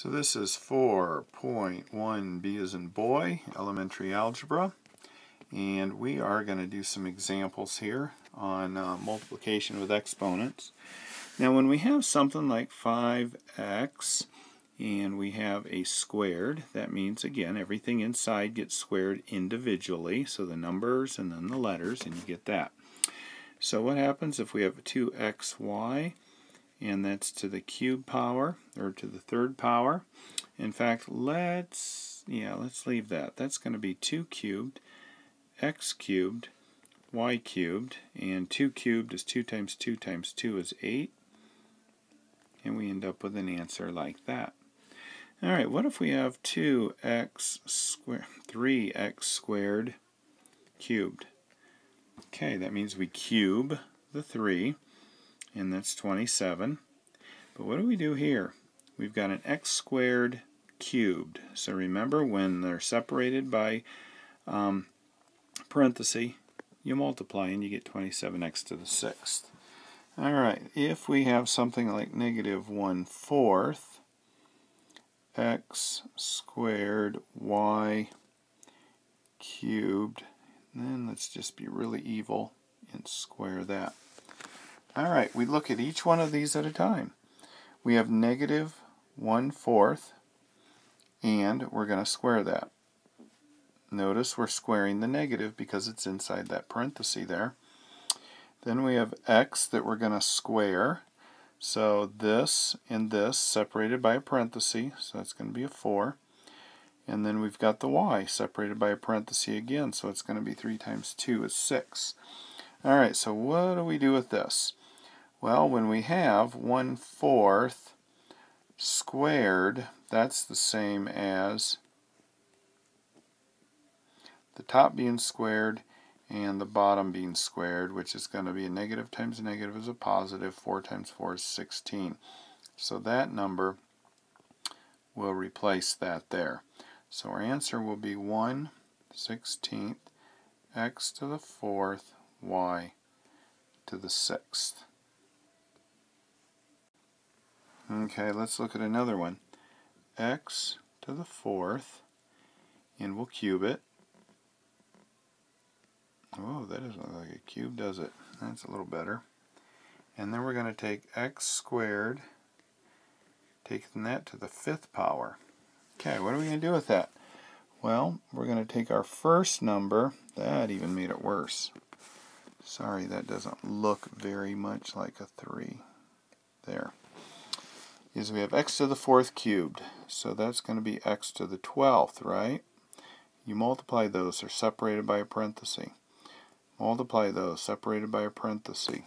So this is 4.1b as in boy, elementary algebra, and we are going to do some examples here on multiplication with exponents. Now when we have something like 5x and we have a squared, that means again everything inside gets squared individually, so the numbers and then the letters, and you get that. So what happens if we have 2xy, and that's to the cube power, or to the third power? In fact, let's leave that. That's going to be 2 cubed, x cubed, y cubed, and 2 cubed is 2 times 2 times 2 is 8, and we end up with an answer like that. Alright, what if we have 3x squared cubed? Okay, that means we cube the 3, and that's 27. But what do we do here? We've got an x squared cubed. So remember, when they're separated by parenthesis, you multiply and you get 27x to the 6th. Alright, if we have something like -1/4 x squared y cubed, then let's just be really evil and square that. Alright, we look at each one of these at a time. We have -1/4, and we're going to square that. Notice we're squaring the negative because it's inside that parenthesis there. Then we have x that we're going to square. So this and this separated by a parenthesis, so that's going to be a 4. And then we've got the y separated by a parenthesis again, so it's going to be 3 times 2 is 6. Alright, so what do we do with this? Well, when we have 1/4 squared, that's the same as the top being squared and the bottom being squared, which is going to be a negative times a negative is a positive. 4 times 4 is 16. So that number will replace that there. So our answer will be 1/16 x to the 4th y to the 6th. Okay, let's look at another one. X to the 4th, and we'll cube it. Oh, that doesn't look like a cube, does it? That's a little better. And then we're going to take x squared, taking that to the 5th power. Okay, what are we going to do with that? Well, we're going to take our first number. That even made it worse. Sorry, that doesn't look very much like a 3. There. Is we have x to the 4th cubed. So that's going to be x to the 12th, right? You multiply those, they're separated by a parenthesis. Multiply those, separated by a parenthesis.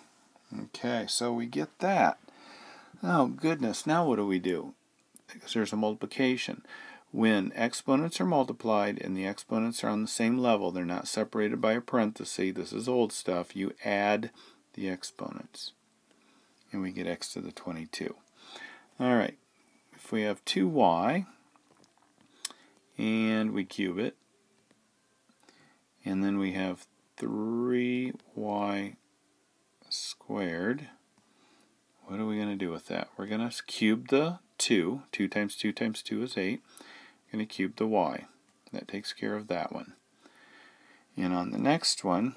Okay, so we get that. Oh goodness, now what do we do? Because there's a multiplication. When exponents are multiplied and the exponents are on the same level, they're not separated by a parenthesis, this is old stuff, you add the exponents. And we get x to the 22. Alright, if we have 2y, and we cube it, and then we have 3y squared, what are we going to do with that? We're going to cube the 2. 2 times 2 times 2 is 8. We're going to cube the y. That takes care of that one. And on the next one,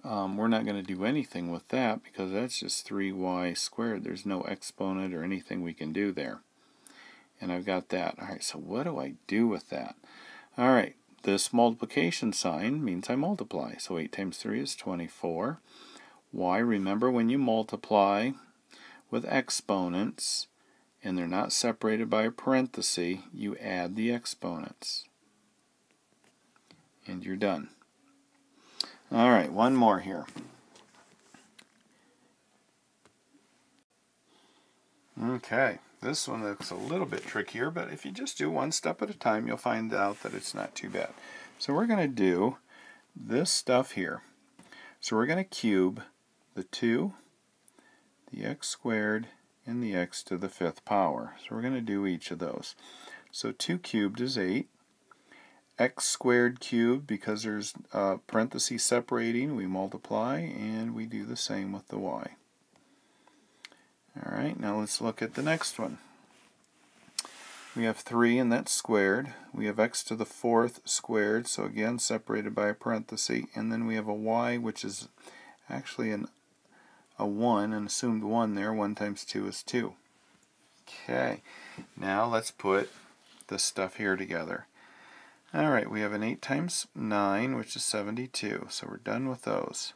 we're not going to do anything with that because that's just 3y squared. There's no exponent or anything we can do there. And I've got that. Alright, so what do I do with that? Alright, this multiplication sign means I multiply. So 8 times 3 is 24. Y, remember when you multiply with exponents and they're not separated by a parenthesis, you add the exponents. And you're done. Alright, one more here. Okay, this one looks a little bit trickier, but if you just do one step at a time, you'll find out that it's not too bad. So we're going to do this stuff here. So we're going to cube the 2, the x squared, and the x to the 5th power. So we're going to do each of those. So 2 cubed is 8. X squared cubed, because there's parentheses separating, we multiply, and we do the same with the y. Alright, now let's look at the next one. We have 3, and that's squared. We have x to the 4th squared, so again separated by a parenthesis. And then we have a y, which is actually a 1, an assumed 1 there. 1 times 2 is 2. Okay, now let's put this stuff here together. Alright, we have an 8 times 9, which is 72, so we're done with those.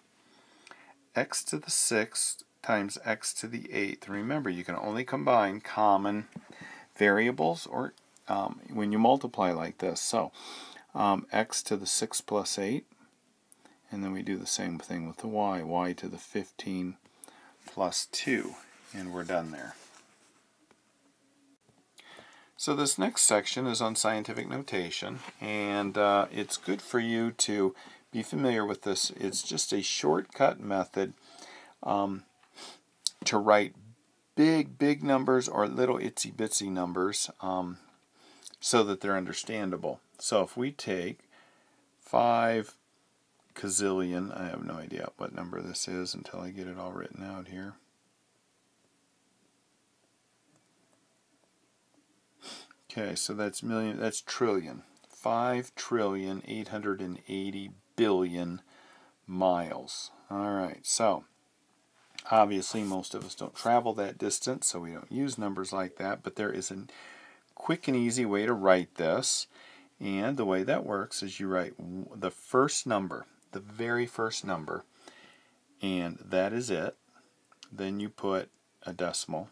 X to the 6th times x to the 8th. Remember, you can only combine common variables or when you multiply like this. So x to the 6 plus 8, and then we do the same thing with the y to the 15 plus 2, and we're done there. So this next section is on scientific notation, and it's good for you to be familiar with this. It's just a shortcut method to write big numbers or little itsy bitsy numbers so that they're understandable. So if we take 5 gazillion, I have no idea what number this is until I get it all written out here. Okay, so that's million, that's trillion. 5,880,000,000,000 miles. Alright, so obviously most of us don't travel that distance, so we don't use numbers like that, but there is a quick and easy way to write this. And the way that works is you write the first number, the very first number, and that is it. Then you put a decimal,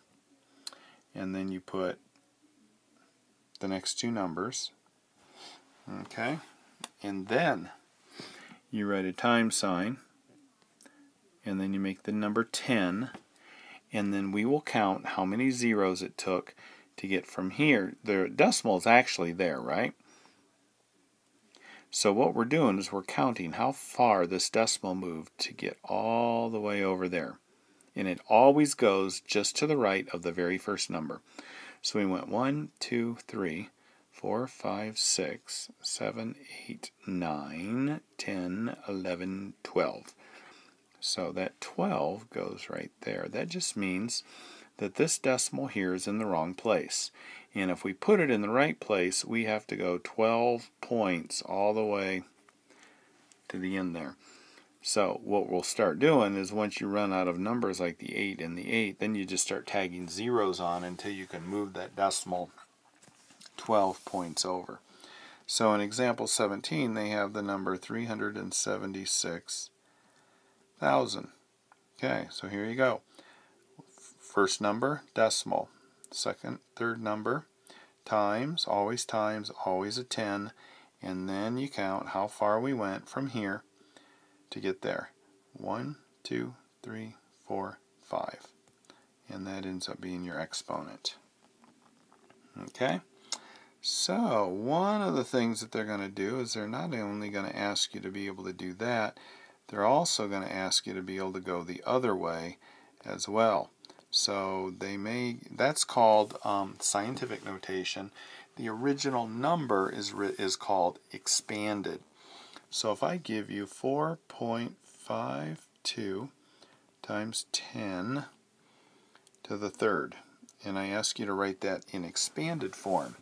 and then you put the next 2 numbers. Okay, and then you write a times sign, and then you make the number 10, and then we will count how many zeros it took to get from here. The decimal is actually there, right? So what we're doing is we're counting how far this decimal moved to get all the way over there. And it always goes just to the right of the very first number. So we went 1, 2, 3, 4, 5, 6, 7, 8, 9, 10, 11, 12. So that 12 goes right there. That just means that this decimal here is in the wrong place. And if we put it in the right place, we have to go 12 points all the way to the end there. So what we'll start doing is once you run out of numbers like the 8 and the 8, then you just start tagging zeros on until you can move that decimal 12 points over. So in example 17, they have the number 376,000. Okay, so here you go. First number, decimal. Second, third number, times, always a 10. And then you count how far we went from here to get there. 1, 2, 3, 4, 5. And that ends up being your exponent. Okay? So, one of the things that they're going to do is they're not only going to ask you to be able to do that, they're also going to ask you to be able to go the other way as well. So that's called scientific notation. The original number is called expanded. So if I give you 4.52 times 10 to the third, and I ask you to write that in expanded form,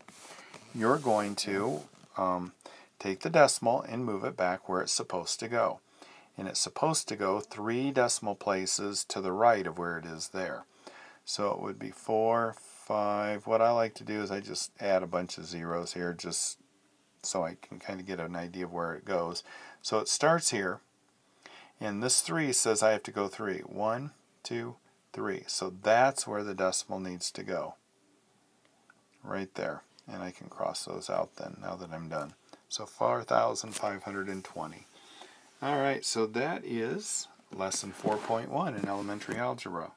you're going to take the decimal and move it back where it's supposed to go. And it's supposed to go 3 decimal places to the right of where it is there. So it would be 4, 5. What I like to do is I just add a bunch of zeros here just so I can kind of get an idea of where it goes. So it starts here, and this 3 says I have to go 3. 1, 2, 3. So that's where the decimal needs to go. Right there. And I can cross those out then now that I'm done. So 4,520. Alright, so that is lesson 4.1 in elementary algebra.